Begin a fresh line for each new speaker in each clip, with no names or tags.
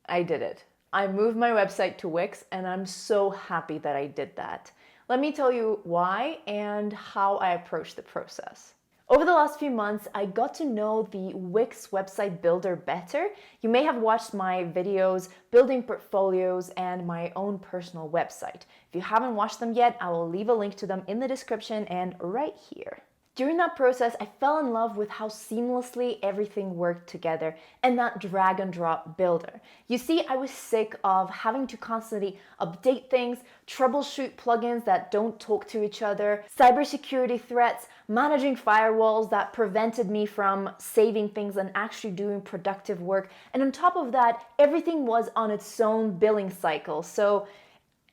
I did it. I moved my website to Wix and I'm so happy that I did that. Let me tell you why and how I approached the process. Over the last few months, I got to know the Wix website builder better. You may have watched my videos building portfolios and my own personal website. If you haven't watched them yet, I will leave a link to them in the description and right here. During that process, I fell in love with how seamlessly everything worked together and that drag and drop builder. You see, I was sick of having to constantly update things, troubleshoot plugins that don't talk to each other, cybersecurity threats, managing firewalls that prevented me from saving things and actually doing productive work. And on top of that, everything was on its own billing cycle. So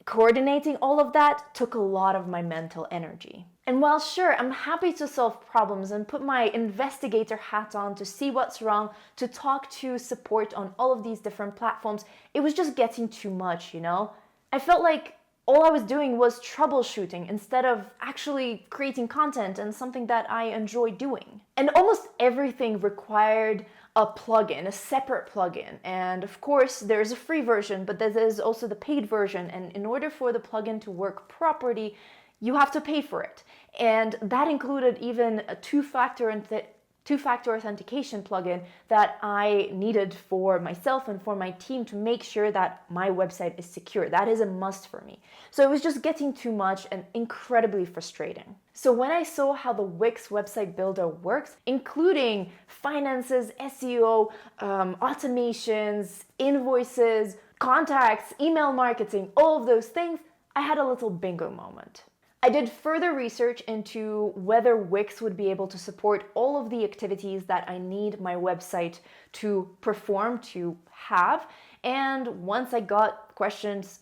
coordinating all of that took a lot of my mental energy. And while sure, I'm happy to solve problems and put my investigator hat on to see what's wrong, to talk to support on all of these different platforms, it was just getting too much, you know? I felt like all I was doing was troubleshooting instead of actually creating content and something that I enjoy doing. And almost everything required a plugin, a separate plugin. And of course, there's a free version, but there is also the paid version. And in order for the plugin to work properly, you have to pay for it. And that included even a two-factor authentication plugin that I needed for myself and for my team to make sure that my website is secure. That is a must for me. So it was just getting too much and incredibly frustrating. So when I saw how the Wix website builder works, including finances, SEO, automations, invoices, contacts, email marketing, all of those things, I had a little bingo moment. I did further research into whether Wix would be able to support all of the activities that I need my website to perform, to have. And once I got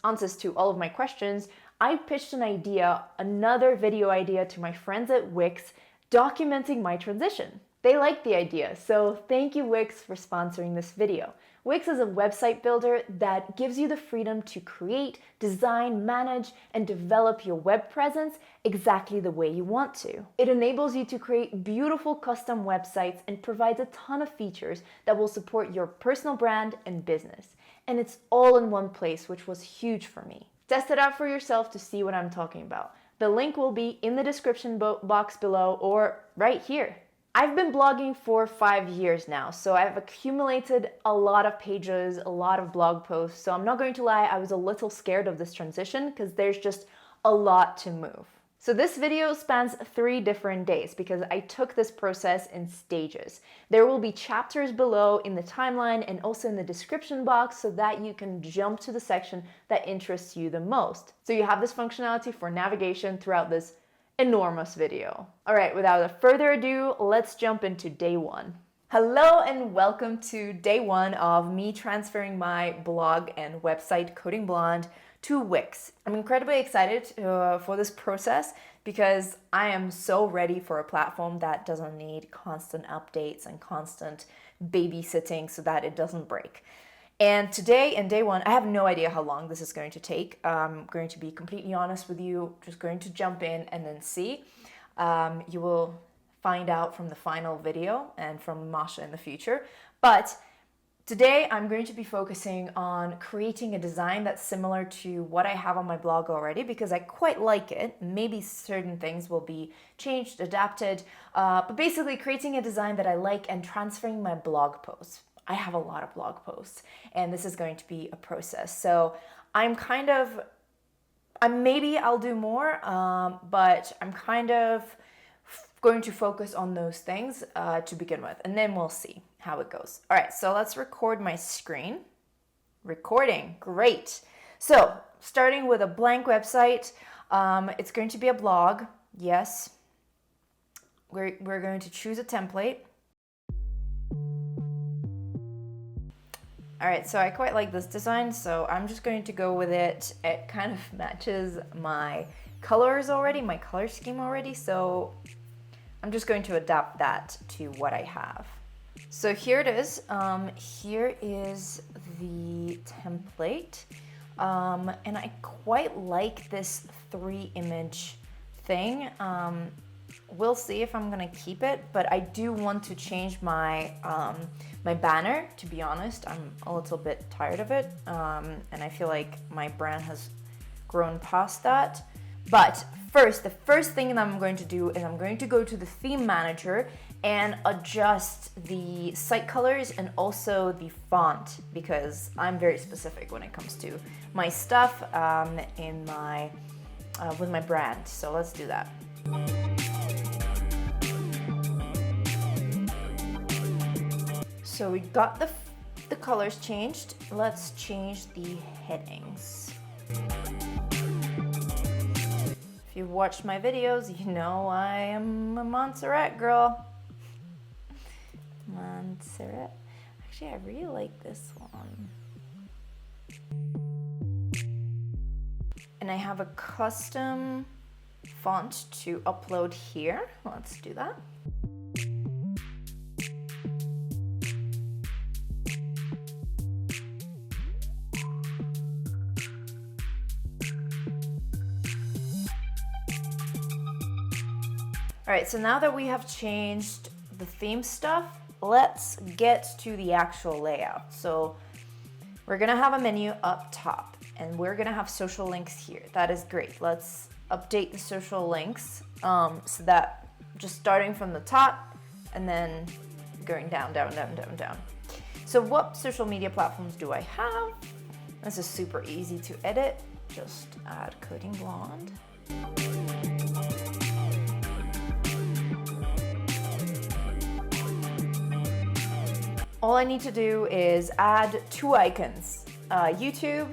answers to all of my questions, I pitched another video idea to my friends at Wix, documenting my transition. They liked the idea, so thank you Wix for sponsoring this video. Wix is a website builder that gives you the freedom to create, design, manage, and develop your web presence exactly the way you want to. It enables you to create beautiful custom websites and provides a ton of features that will support your personal brand and business. And it's all in one place, which was huge for me. Test it out for yourself to see what I'm talking about. The link will be in the description box below or right here. I've been blogging for 5 years now, so I've accumulated a lot of pages, a lot of blog posts. So I'm not going to lie, I was a little scared of this transition because there's just a lot to move. So this video spans 3 different days because I took this process in stages. There will be chapters below in the timeline and also in the description box so that you can jump to the section that interests you the most. So you have this functionality for navigation throughout this enormous video. All right, without further ado, let's jump into day 1. Hello and welcome to day 1 of me transferring my blog and website Coding Blonde to Wix. I'm incredibly excited for this process because I am so ready for a platform that doesn't need constant updates and constant babysitting so that it doesn't break. And today, in day 1, I have no idea how long this is going to take. I'm going to be completely honest with you, just going to jump in and then see. You will find out from the final video and from Masha in the future. But today, I'm going to be focusing on creating a design that's similar to what I have on my blog already because I quite like it. Maybe certain things will be changed, adapted, but basically creating a design that I like and transferring my blog posts. I have a lot of blog posts and this is going to be a process. So maybe I'll do more, but I'm kind of going to focus on those things to begin with, and then we'll see how it goes. All right, so let's record my screen. Recording, great. So starting with a blank website, it's going to be a blog, yes. We're going to choose a template. All right, so I quite like this design, so I'm just going to go with it. It kind of matches my colors already, my color scheme already, so I'm just going to adapt that to what I have. So here it is. Here is the template, and I quite like this 3-image thing. We'll see if I'm gonna keep it, but I do want to change my my banner. To be honest, I'm a little bit tired of it, and I feel like my brand has grown past that. But first, the first thing that I'm going to do is I'm going to go to the theme manager and adjust the site colors and also the font, because I'm very specific when it comes to my stuff in my with my brand. So let's do that. So we got the colors changed. Let's change the headings. If you've watched my videos, you know I am a Montserrat girl. Montserrat. Actually, I really like this one. And I have a custom font to upload here. Let's do that. All right, so now that we have changed the theme stuff, let's get to the actual layout. So we're gonna have a menu up top and we're gonna have social links here. That is great. Let's update the social links so that just starting from the top and then going down, down, down, down, down. So what social media platforms do I have? This is super easy to edit. Just add Coding Blonde. All I need to do is add 2 icons, YouTube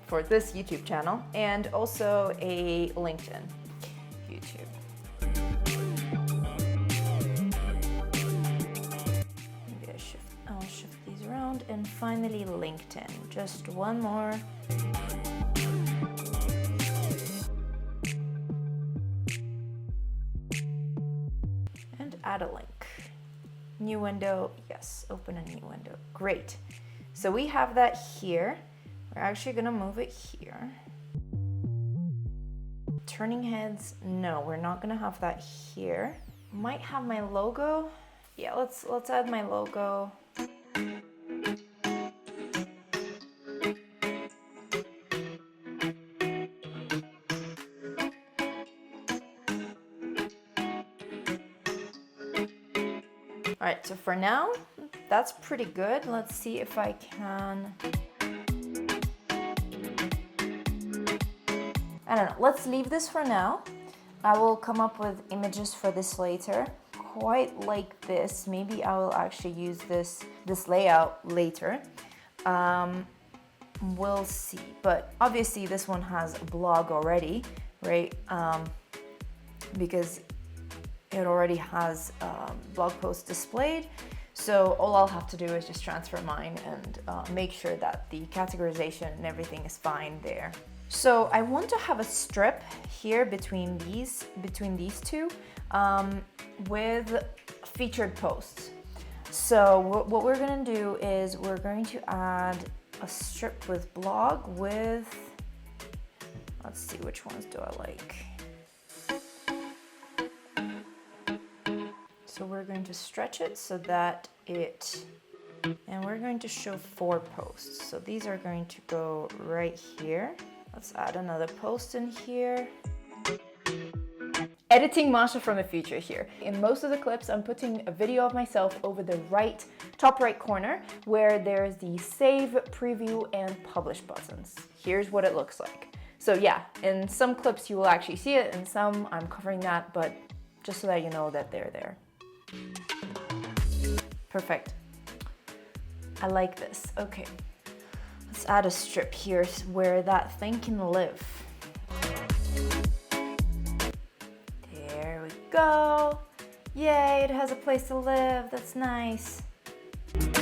for this YouTube channel and also a LinkedIn. YouTube. Maybe I'll shift these around, and finally LinkedIn. Just one more. And add a link. New window, yes, open a new window. Great. So we have that here. We're actually gonna move it here. Turning heads, no, we're not gonna have that here. Might have my logo. Yeah, let's add my logo. All right, so for now, that's pretty good. Let's see if I can, I don't know, let's leave this for now. I will come up with images for this later. Quite like this. Maybe I will actually use this layout later. We'll see, but obviously this one has a blog already, right? Because it already has blog posts displayed. So all I'll have to do is just transfer mine and make sure that the categorization and everything is fine there. So I want to have a strip here between these two with featured posts. So what we're gonna do is we're going to add a strip with blog with, let's see, which ones do I like? So we're going to stretch it so that and we're going to show 4 posts. So these are going to go right here. Let's add another post in here. Editing Masha from the future here. In most of the clips, I'm putting a video of myself over the top right corner where there's the save, preview, and publish buttons. Here's what it looks like. So yeah, in some clips you will actually see it, in some I'm covering that, but just so that you know that they're there. Perfect. I like this. Okay. Let's add a strip here where that thing can live. There we go. Yay, it has a place to live. That's nice. All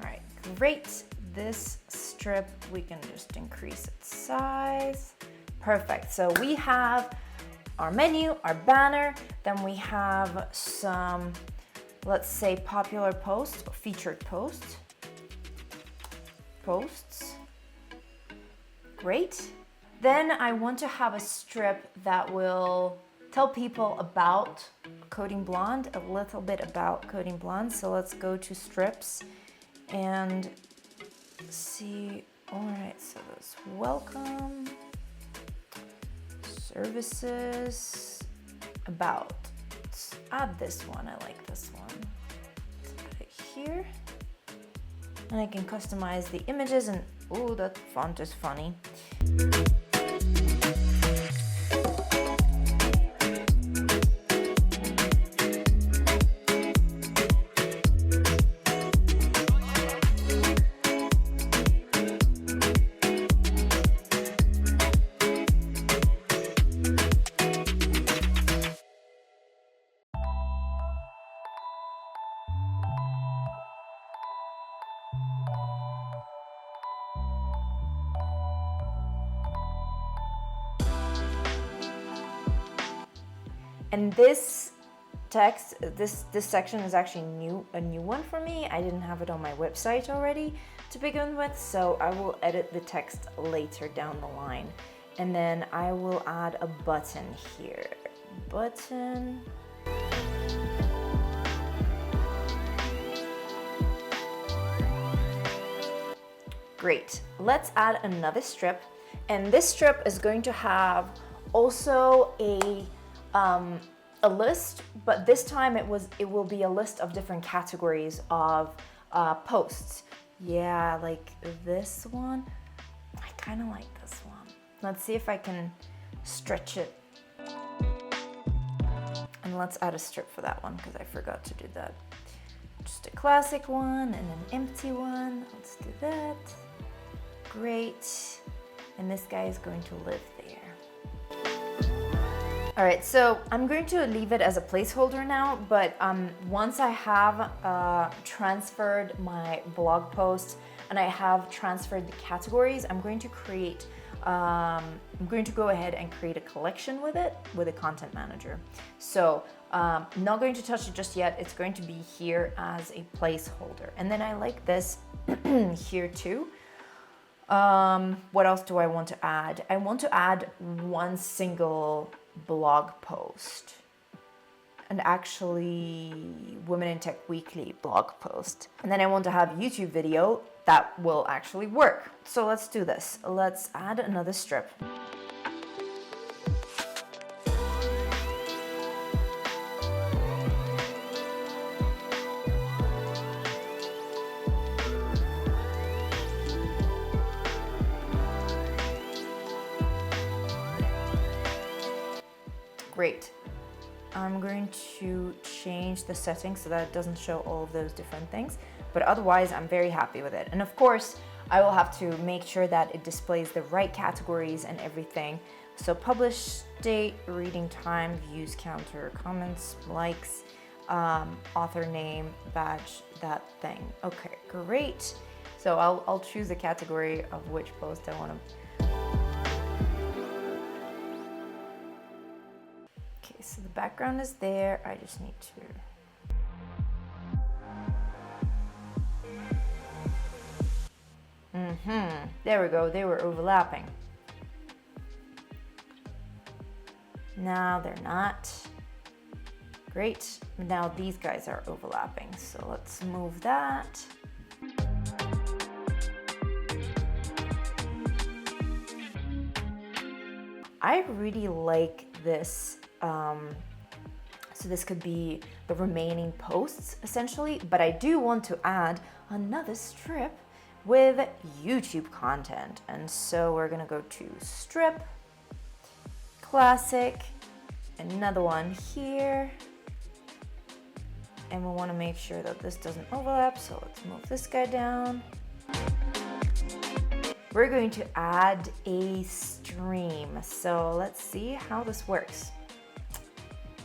right, great. This strip, we can just increase its size. Perfect. So we have our menu, our banner, then we have some, let's say, popular posts, featured posts. Great. Then I want to have a strip that will tell people about Coding Blonde, a little bit about Coding Blonde. So let's go to strips and see. All right, so that's welcome, services, about. Let's add this one. I like this one. Let's add it here. And I can customize the images, and oh, that font is funny. And this text, this section is actually a new one for me. I didn't have it on my website already to begin with, so I will edit the text later down the line. And then I will add a button here. Button. Great. Let's add another strip. And this strip is going to have also a list, but this time it will be a list of different categories of posts. Yeah, like this one. I kind of like this one. Let's see if I can stretch it. And let's add a strip for that one because I forgot to do that. Just a classic one and an empty one. Let's do that. Great. And this guy is going to live there. All right, so I'm going to leave it as a placeholder now, but once I have transferred my blog post and I have transferred the categories, I'm going to create, I'm going to go ahead and create a collection with it, with a content manager. So I'm not going to touch it just yet. It's going to be here as a placeholder. And then I like this here too. What else do I want to add? I want to add one single blog post, and actually Women in Tech Weekly blog post. And then I want to have YouTube video that will actually work. So let's do this. Let's add another strip. Great. I'm going to change the settings so that it doesn't show all of those different things, but otherwise I'm very happy with it. And of course, I will have to make sure that it displays the right categories and everything. So publish date, reading time, views counter, comments, likes, author name, badge, that thing. Okay, great. So I'll choose a category of which post I want to. So the background is there. I just need to. There we go. They were overlapping. Now they're not. Great. Now these guys are overlapping. So let's move that. I really like this. So this could be the remaining posts essentially, but I do want to add another strip with YouTube content. And so we're gonna go to strip, classic, another one here. And we wanna make sure that this doesn't overlap. So let's move this guy down. We're going to add a stream. So let's see how this works.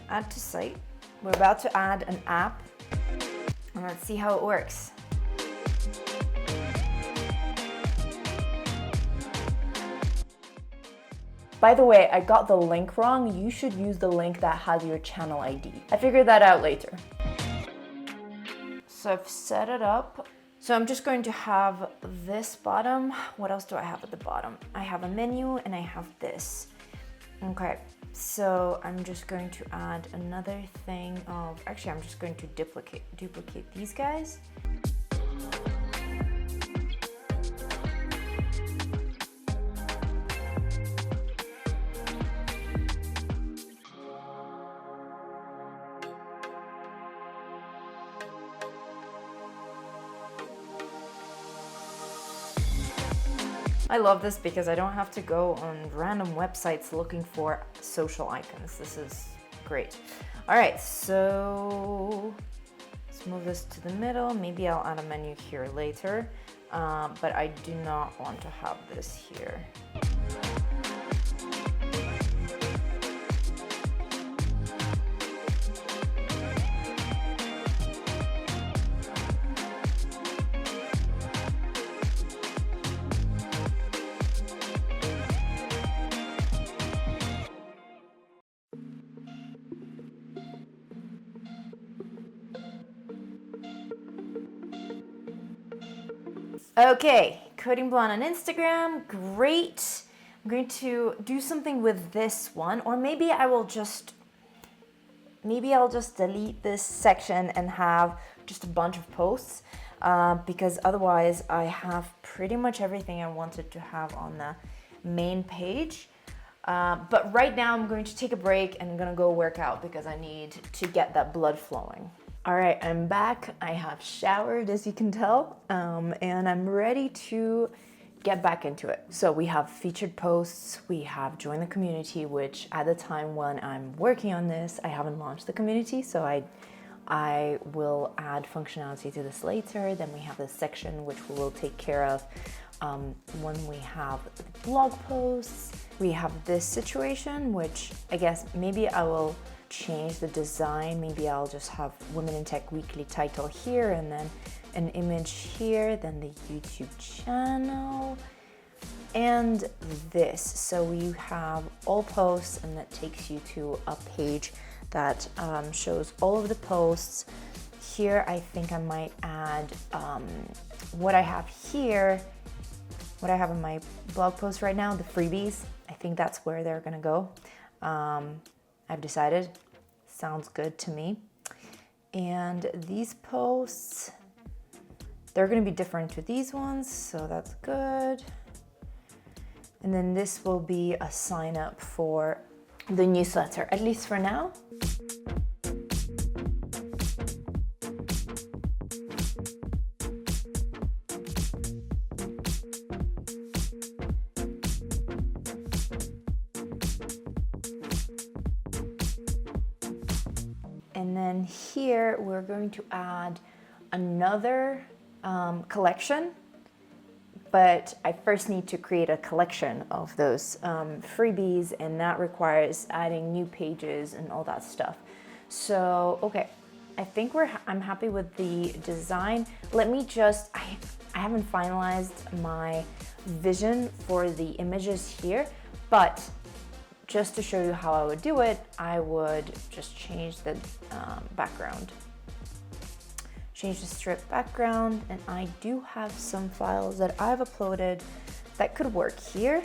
Add to site. We're about to add an app, and let's see how it works. By the way, I got the link wrong. You should use the link that has your channel ID. I figured that out later. So I've set it up. So I'm just going to have this bottom. What else do I have at the bottom? I have a menu and I have this. Okay,
So I'm just going to add another thing of, actually I'm just going to duplicate these guys. I love this because I don't have to go on random websites looking for social icons. This is great. All right, so let's move this to the middle. Maybe I'll add a menu here later, but I do not want to have this here. Okay, coding blonde on Instagram, great. I'm going to do something with this one, or maybe I'll just delete this section and have just a bunch of posts, because otherwise I have pretty much everything I wanted to have on the main page. But right now I'm going to take a break and I'm gonna go work out because I need to get that blood flowing. All right, I'm back. I have showered, as you can tell, and I'm ready to get back into it. So we have featured posts, we have join the community, which at the time when I'm working on this, I haven't launched the community, so I will add functionality to this later. Then we have this section which we will take care of when we have blog posts. We have this situation, which I guess maybe I will change the design. Maybe I'll just have Women in Tech Weekly title here and then an image here, then the YouTube channel and this. So you have all posts and that takes you to a page that shows all of the posts. Here I think I might add what I have here, what I have in my blog post right now, the freebies. I think that's where they're gonna go. I've decided, sounds good to me. And these posts, they're gonna be different to these ones, so that's good. And then this will be a sign up for the newsletter, at least for now. And then here we're going to add another collection, but I first need to create a collection of those freebies, and that requires adding new pages and all that stuff. So, okay, I think I'm happy with the design. Let me just, I haven't finalized my vision for the images here, but just to show you how I would do it, I would just change the background. Change the strip background, and I do have some files that I've uploaded that could work here.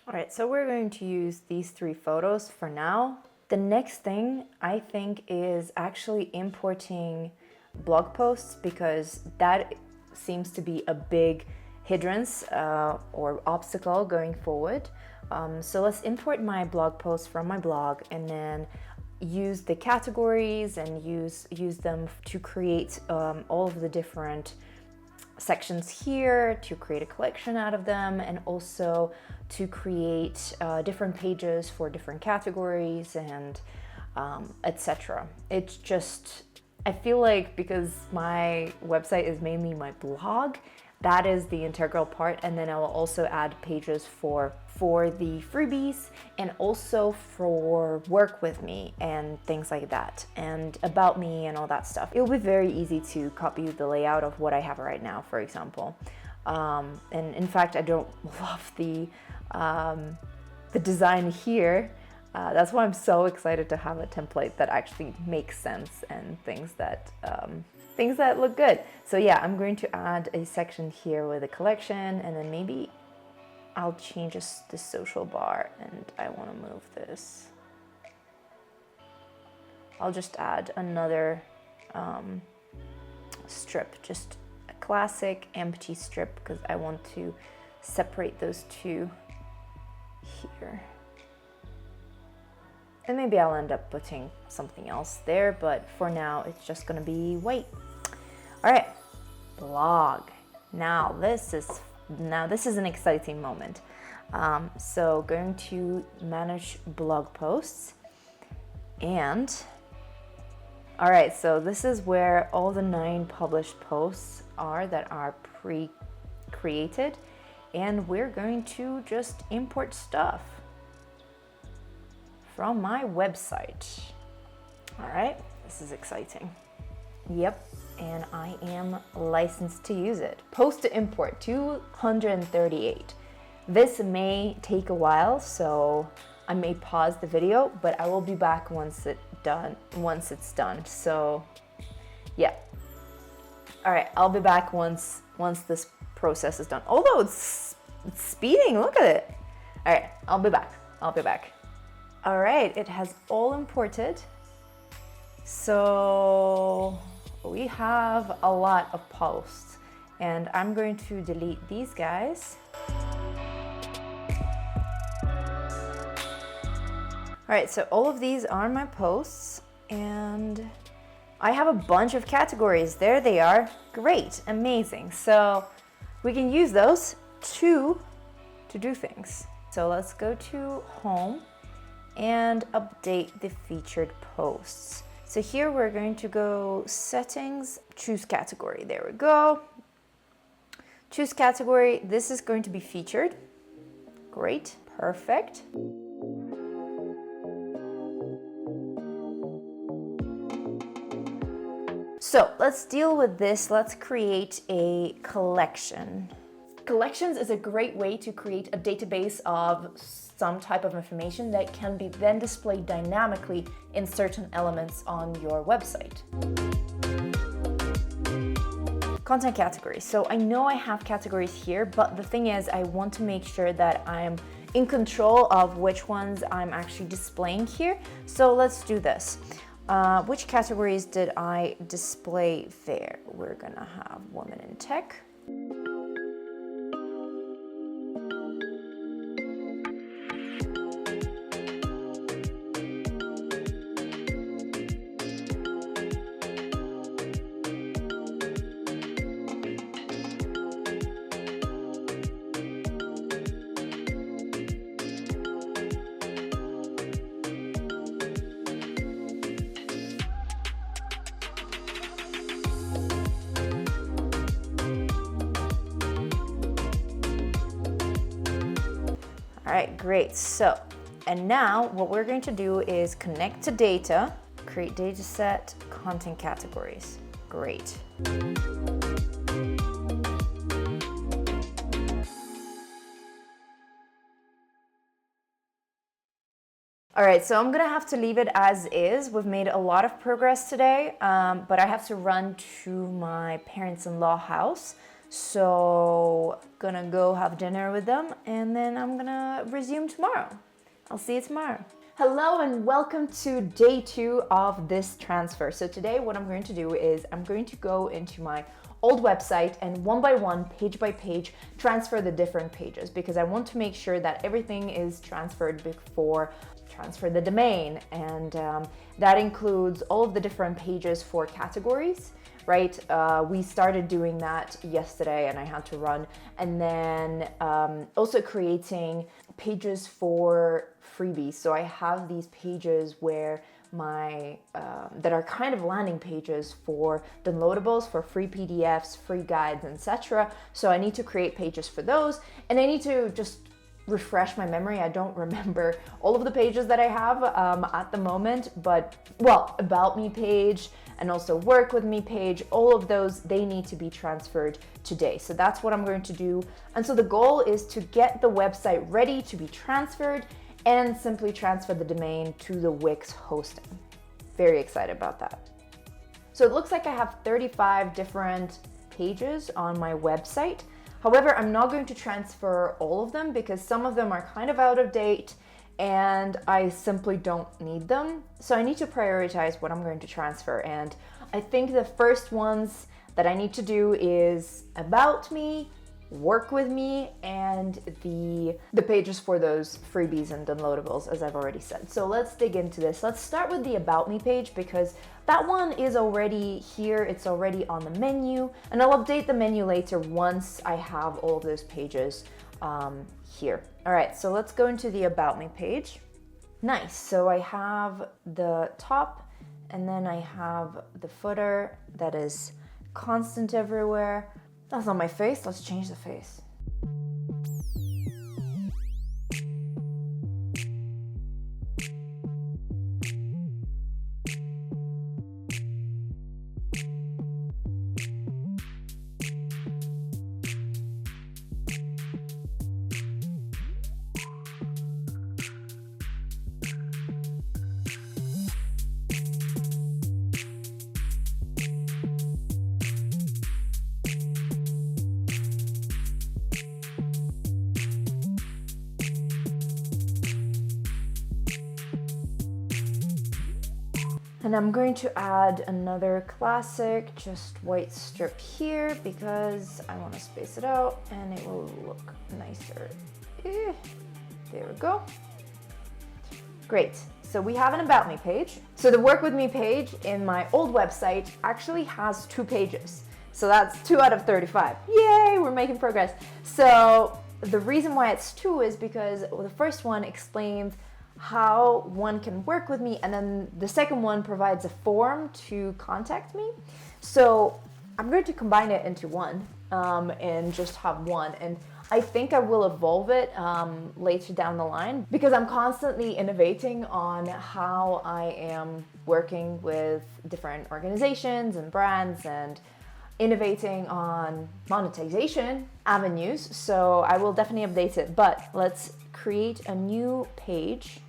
All right, so we're going to use these 3 photos for now. The next thing I think is actually importing blog posts, because that seems to be a big hindrance or obstacle going forward. So let's import my blog posts from my blog and then use the categories and use them to create all of the different sections here, to create a collection out of them, and also to create different pages for different categories and etc. It's just, I feel like because my website is mainly my blog, that is the integral part, and then I will also add pages for the freebies and also for work with me and things like that, and about me and all that stuff. It will be very easy to copy the layout of what I have right now, for example. And in fact, I don't love the design here.
That's why I'm so excited to have a template that actually makes sense and things that look good. So yeah, I'm going to add a section here with a collection, and then maybe I'll change the social bar, and I want to move this. I'll just add another strip, just a classic empty strip, because I want to separate those two here. And maybe I'll end up putting something else there, but for now it's just gonna be white. All right, blog. Now this is an exciting moment. So going to manage blog posts, and all right, so this is where all the 9 published posts are that are pre-created, and we're going to just import stuff from my website. All right, this is exciting. Yep, and I am licensed to use it. Post to import 238. This may take a while, so I may pause the video, but I will be back once it's done. So yeah. All right, I'll be back once this process is done. Although it's speeding, look at it. All right, I'll be back. All right, it has all imported. So we have a lot of posts, and I'm going to delete these guys. All right, so all of these are my posts, and I have a bunch of categories. There they are. Great, amazing. So we can use those to do things. So let's go to home and update the featured posts. So here we're going to go settings, choose category. There we go. Choose category. This is going to be featured. Great, perfect. So let's deal with this. Let's create a collection. Collections is a great way to create a database of some type of information that can be then displayed dynamically in certain elements on your website. Content categories. So I know I have categories here, but the thing is I want to make sure that I'm in control of which ones I'm actually displaying here. So let's do this. Which categories did I display there? We're gonna have women in tech. All right, great. So, and now what we're going to do is connect to data, create dataset, content categories. Great. All right, so I'm gonna have to leave it as is. We've made a lot of progress today, but I have to run to my parents-in-law house. So gonna go have dinner with them, and then I'm gonna resume tomorrow. I'll see you tomorrow. Hello and welcome to day 2 of this transfer. So today what I'm going to do is I'm going to go into my old website and one by one, page by page, transfer the different pages, because I want to make sure that everything is transferred before transfer the domain. And that includes all of the different pages for categories, right? We started doing that yesterday and I had to run. And then also creating pages for Freebie. So I have these pages where that are kind of landing pages for downloadables, for free PDFs, free guides, etc. So I need to create pages for those, and I need to just refresh my memory. I don't remember all of the pages that I have at the moment, but well, about me page and also work with me page, all of those, they need to be transferred today. So that's what I'm going to do. And so the goal is to get the website ready to be transferred
and simply transfer the domain to the Wix hosting. Very excited about that. So it looks like I have 35 different pages on my website. However, I'm not going to transfer all of them because some of them are kind of out of date and I simply don't need them. So I need to prioritize what I'm going to transfer. And I think the first ones that I need to do is About Me, Work With Me, and the pages for those freebies and downloadables, as I've already said. So let's dig into this. Let's start with the About Me page because that one is already here. It's already on the menu, and I'll update the menu later once I have all of those pages here. All right, so let's go into the About Me page. Nice, so I have the top and then I have the footer that is constant everywhere. That's not my face, let's change the face. And I'm going to add another classic, just white strip here because I want to space it out and it will look nicer. There we go. Great, so we have an About Me page. So the Work With Me page in my old website actually has 2 pages. So that's 2 out of 35. Yay, we're making progress. So the reason why it's 2 is because the first one explains how one can work with me, and then the second one provides a form to contact me. So I'm going to combine it into one and just have one, and I think I will evolve it later down the line because I'm constantly innovating on how I am working with different organizations and brands and innovating on monetization avenues. So I will definitely update it, but let's create a new page.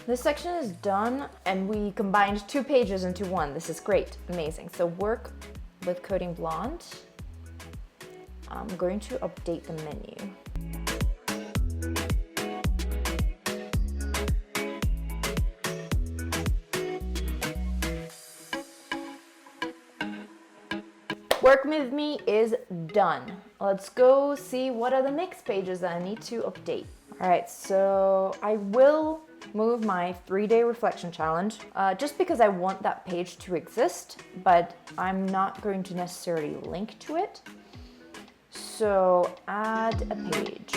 This section is done and we combined 2 pages into one. This is great, amazing. So work with Coding Blonde. I'm going to update the menu.
Work with me is done. Let's go see what are the next pages that I need to update. All right, so I will move my 3-day reflection challenge just because I want that page to exist, but I'm not going to necessarily link to it. So add a page.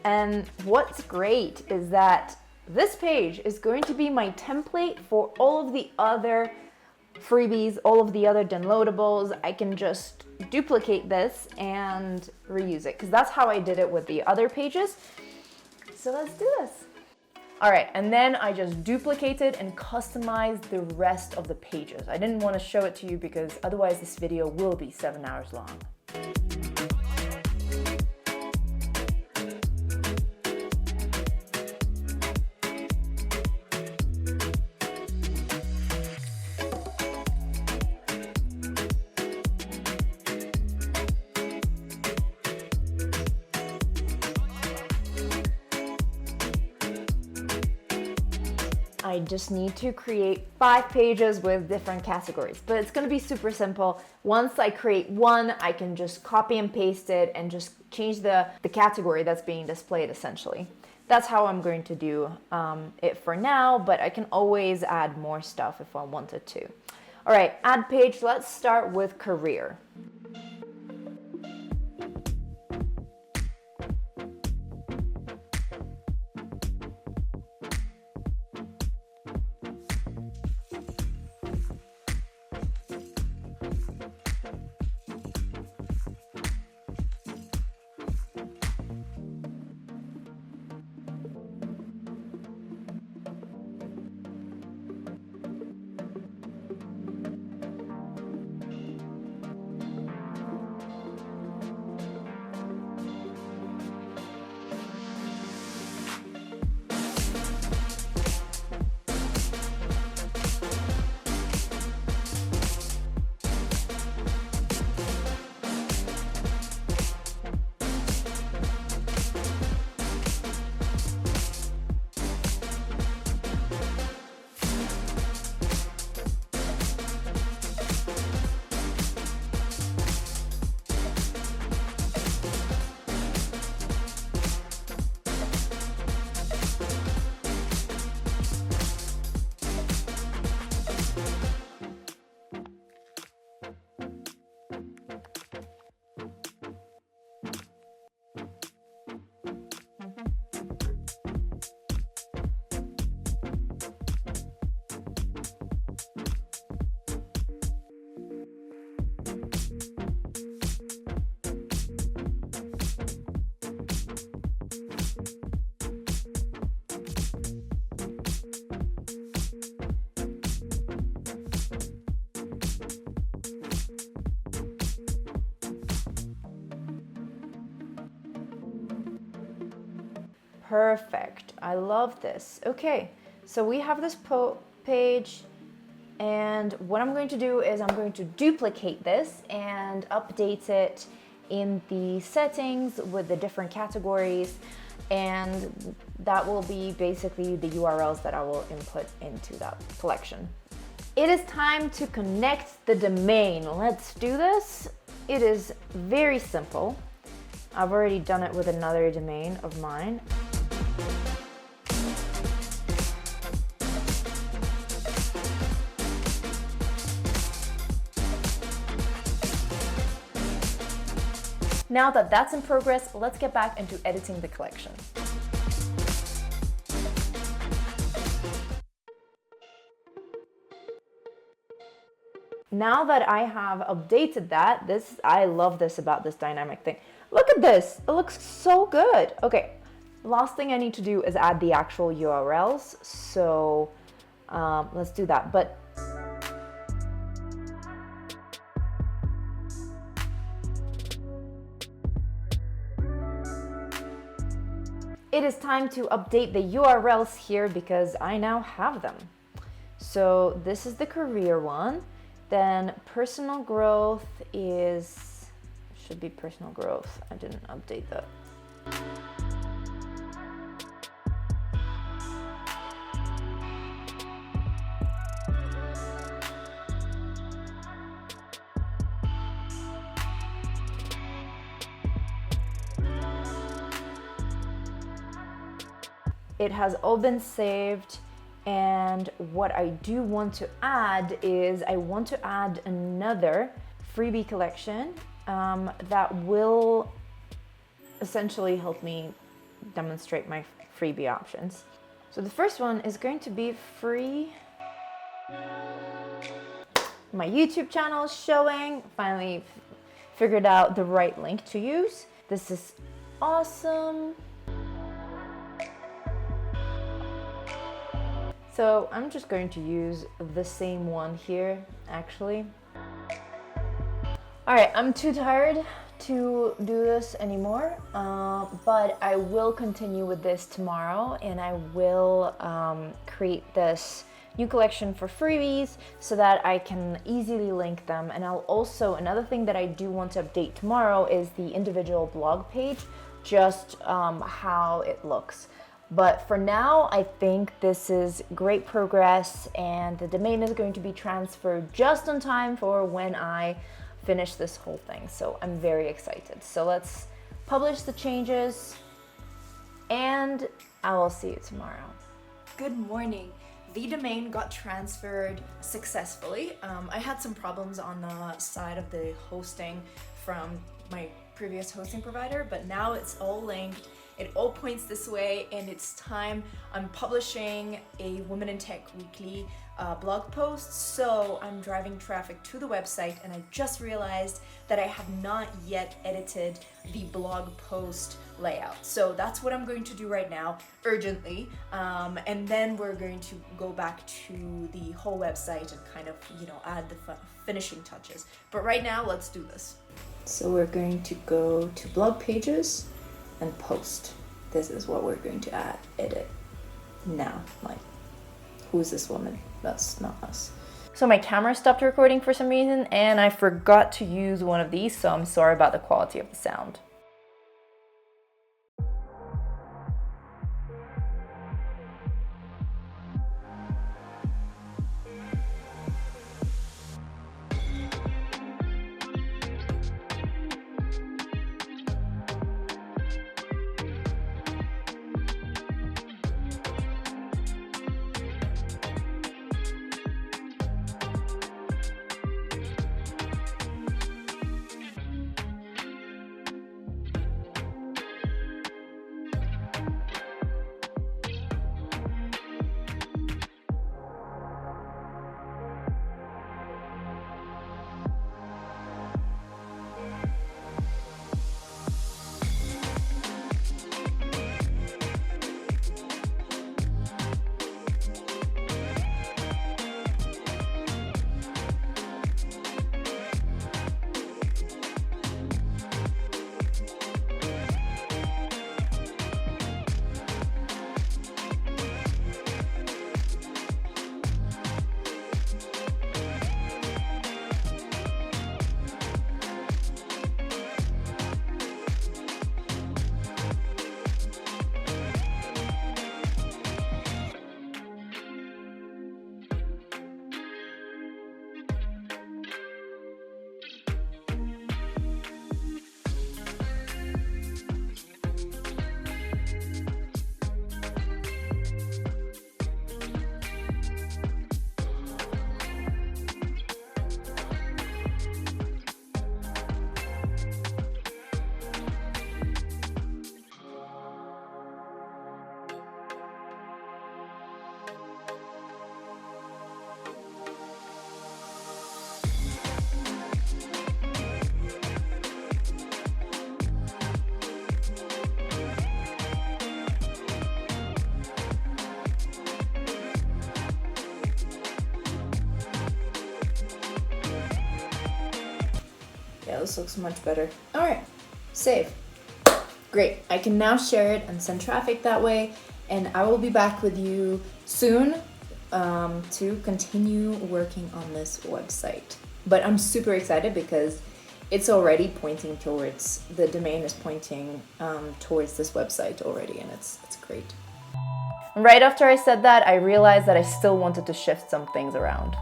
And what's great is that this page is going to be my template for all of the other freebies, all of the other downloadables. I can just duplicate this and reuse it because that's how I did it with the other pages. So let's do this. All right, and then I just duplicated and customized the rest of the pages. I didn't want to show it to you because otherwise this video will be 7 hours long. I just need to create 5 pages with different categories, but it's going to be super simple. Once I create one, I can just copy and paste it and just change the category that's being displayed essentially. That's how I'm going to do it for now, but I can always add more stuff if I wanted to. All right, add page. Let's start with career. Perfect. I love this. Okay, so we have this page, and what I'm going to do is I'm going to duplicate this and update it in the settings with the different categories, and that will be basically the URLs that I will input into that collection. It is time to connect the domain. Let's do this. It is very simple. I've already done it with another domain of mine. Now that that's in progress, let's get back into editing the collection. now that I have updated that, I love this about this dynamic thing. Look at this, it looks so good. Okay, last thing I need to do is add the actual URLs. So let's do that. But it is time to update the URLs here because I now have them. So this is the career one. Then personal growth should be personal growth. I didn't update that. It has all been saved, and what I do want to add is I want to add another freebie collection that will essentially help me demonstrate my freebie options. So the first one is going to be free. My YouTube channel is showing. Finally figured out the right link to use. This is awesome. So I'm just going to use the same one here, actually. All right, I'm too tired to do this anymore, but I will continue with this tomorrow, and I will create this new collection for freebies so that I can easily link them. And I'll also, another thing that I do want to update tomorrow is the individual blog page, just how it looks. But for now, I think this is great progress, and the domain is going to be transferred just on time for when I finish this whole thing. So I'm very excited. So let's publish the changes, and I will see you tomorrow.
Good morning. The domain got transferred successfully. I had some problems on the side of the hosting from my previous hosting provider, but now it's all linked. It all points this way, and it's time. I'm publishing a Women in Tech weekly blog post, so I'm driving traffic to the website, and I just realized that I have not yet edited the blog post layout. So that's what I'm going to do right now, urgently, and then we're going to go back to the whole website and kind of, add the finishing touches. But right now, let's do this. So we're going to go to blog pages and post. This is what we're going to edit now. Like, who's this woman? That's not us.
So my camera stopped recording for some reason, and I forgot to use one of these, so I'm sorry about the quality of the sound.
Yeah, this looks much better. All right, save. Great, I can now share it and send traffic that way, and I will be back with you soon to continue working on this website. But I'm super excited because it's already pointing towards, the domain is pointing towards this website already, and it's great.
Right after I said that, I realized that I still wanted to shift some things around.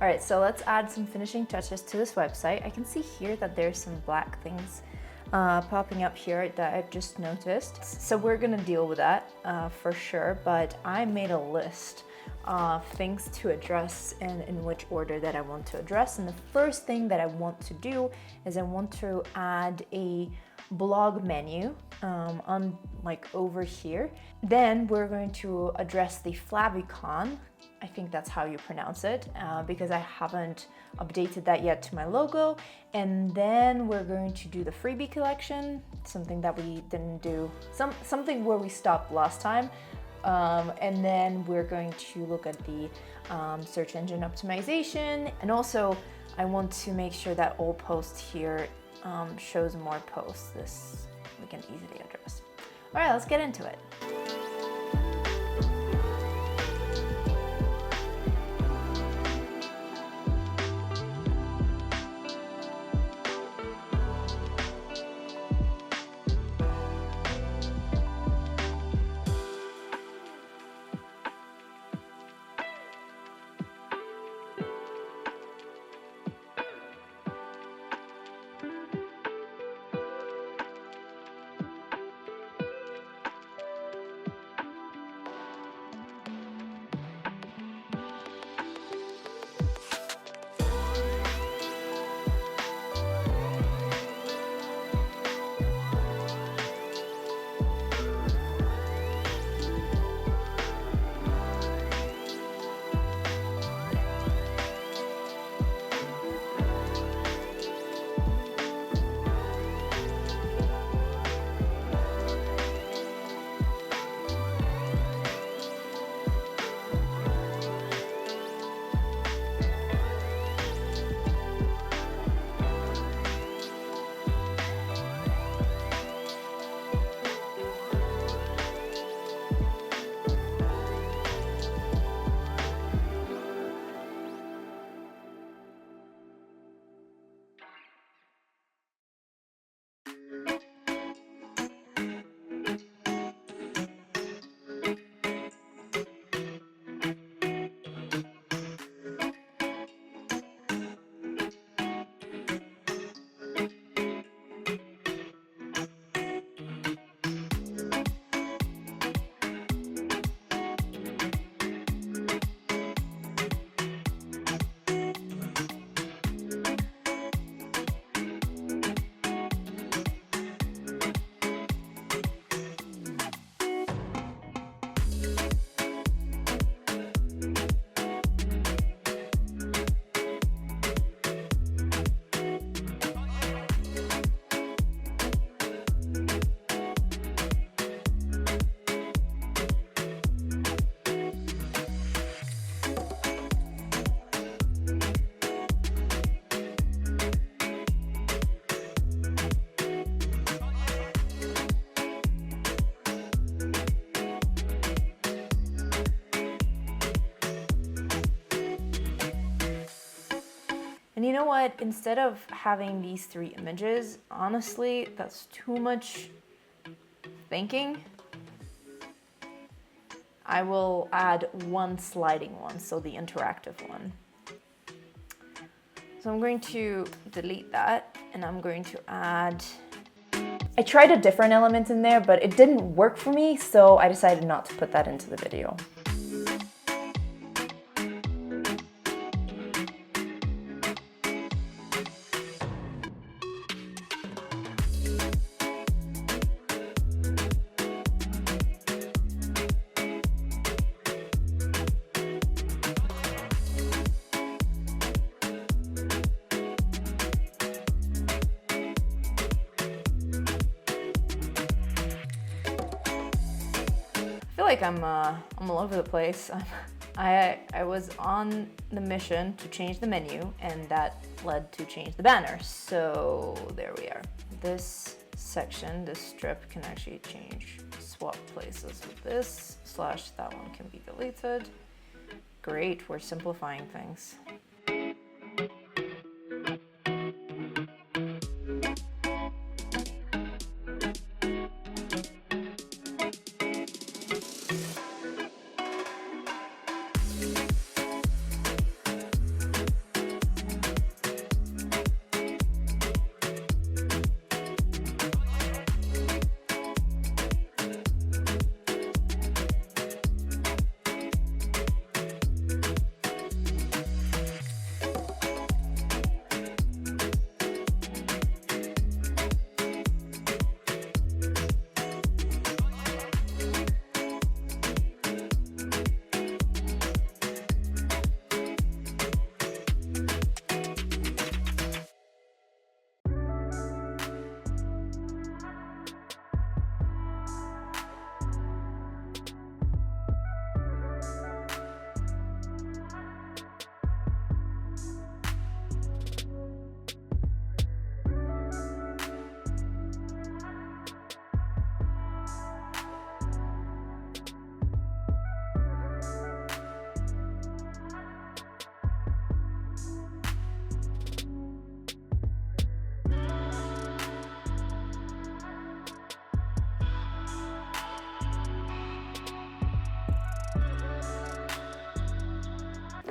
All right, so let's add some finishing touches to this website. I can see here that there's some black things popping up here that I've just noticed. So we're gonna deal with that for sure, but I made a list of things to address and in which order that I want to address. And the first thing that I want to do is I want to add a blog menu on like over here. Then we're going to address the Favicon. I think that's how you pronounce it, because I haven't updated that yet to my logo. And then we're going to do the Freebie collection, something that we didn't do, something where we stopped last time. And then we're going to look at the search engine optimization. And also I want to make sure that all posts here shows more posts. This we can easily address. All right, let's get into it. And you know what? Instead of having these 3 images, honestly, that's too much thinking. I will add one sliding one, so the interactive one. So I'm going to delete that, and I'm going to add... I tried a different element in there, but it didn't work for me, so I decided not to put that into the video.
feel like I'm all over the place. I was on the mission to change the menu, and that led to change the banner. So there we are. This section, this strip can actually change, swap places with this, / that one can be deleted. Great, we're simplifying things.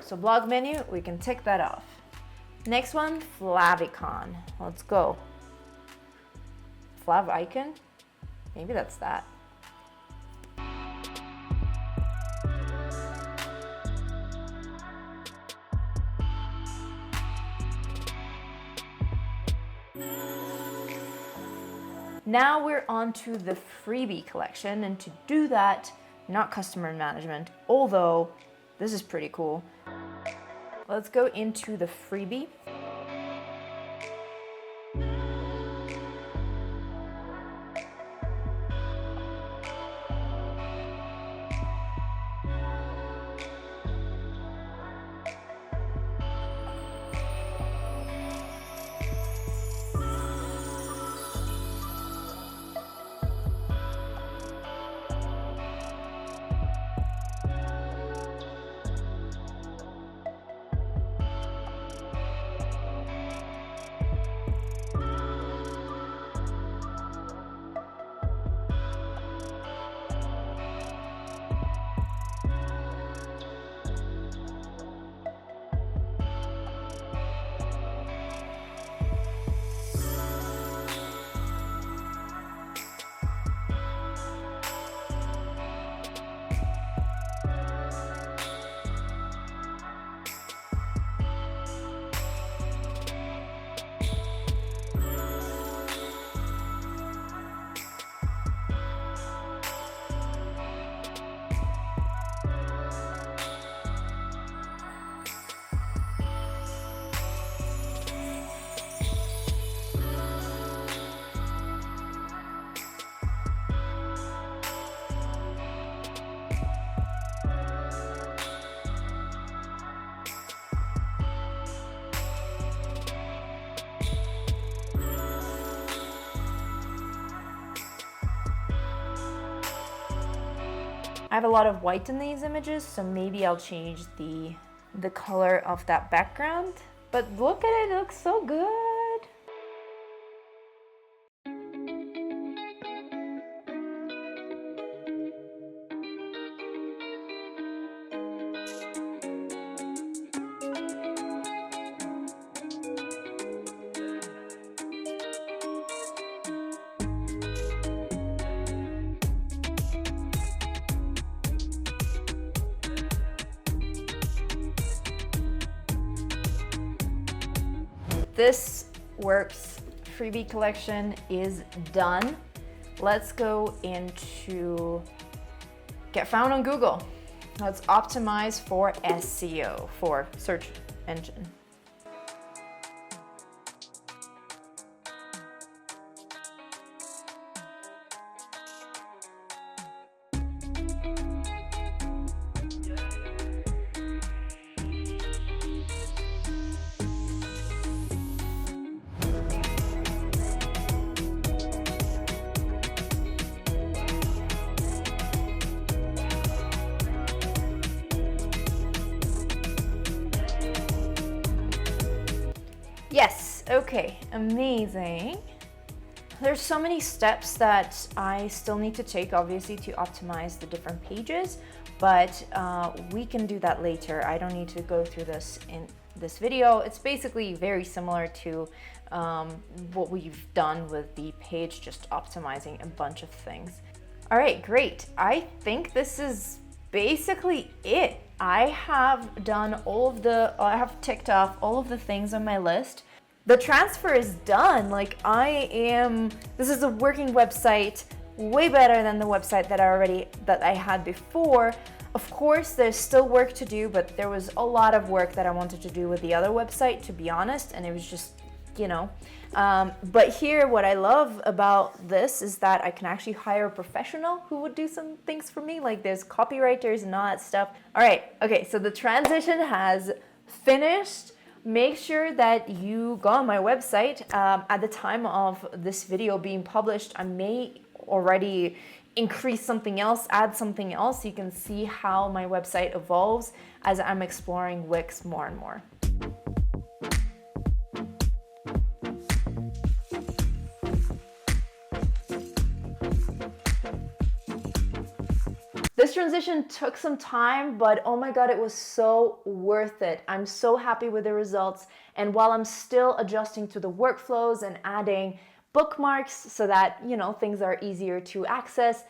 So blog menu, we can tick that off. Next one, Favicon. Let's go. Flav icon? Maybe that's that. Now we're on to the Freebie collection, and to do that, not customer management, although this is pretty cool. Let's go into the Freebie. I have a lot of white in these images, so maybe I'll change the color of that background. But look at it, it looks so good. This works. Freebie collection is done. Let's go into get found on Google. Let's optimize for SEO, for search engine. Yes, okay, amazing. There's so many steps that I still need to take, obviously, to optimize the different pages, but we can do that later. I don't need to go through this in this video. It's basically very similar to what we've done with the page, just optimizing a bunch of things. All right, great. I think this is basically it. I have done I have ticked off all of the things on my list. The transfer is done. Like this is a working website, way better than the website that I had before. Of course, there's still work to do, but there was a lot of work that I wanted to do with the other website, to be honest, and it was just, but here, what I love about this is that I can actually hire a professional who would do some things for me, like there's copywriters and all that stuff. All right, okay, so the transition has finished. Make sure that you go on my website. At the time of this video being published, I may already increase something else, add something else. You can see how my website evolves as I'm exploring Wix more and more.
This transition took some time, but oh my God, it was so worth it. I'm so happy with the results. And while I'm still adjusting to the workflows and adding bookmarks so that, things are easier to access,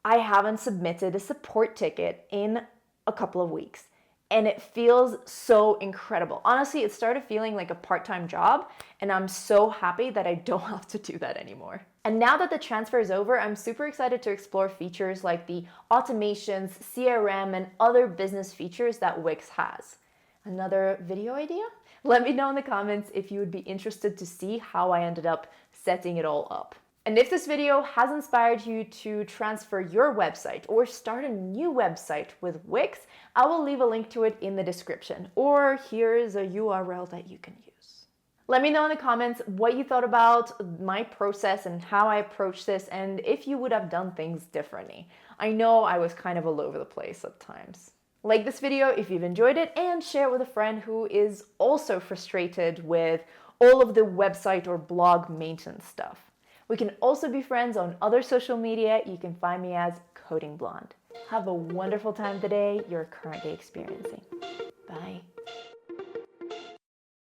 I haven't submitted a support ticket in a couple of weeks. And it feels so incredible. Honestly, it started feeling like a part-time job, and I'm so happy that I don't have to do that anymore. And now that the transfer is over, I'm super excited to explore features like the automations, CRM, and other business features that Wix has. Another video idea? Let me know in the comments if you would be interested to see how I ended up setting it all up. And if this video has inspired you to transfer your website or start a new website with Wix, I will leave a link to it in the description, or here's a URL that you can use. Let me know in the comments what you thought about my process and how I approached this, and if you would have done things differently. I know I was kind of all over the place at times. Like this video if you've enjoyed it, and share it with a friend who is also frustrated with all of the website or blog maintenance stuff. We can also be friends on other social media. You can find me as Coding Blonde. Have a wonderful time today you're currently experiencing. Bye.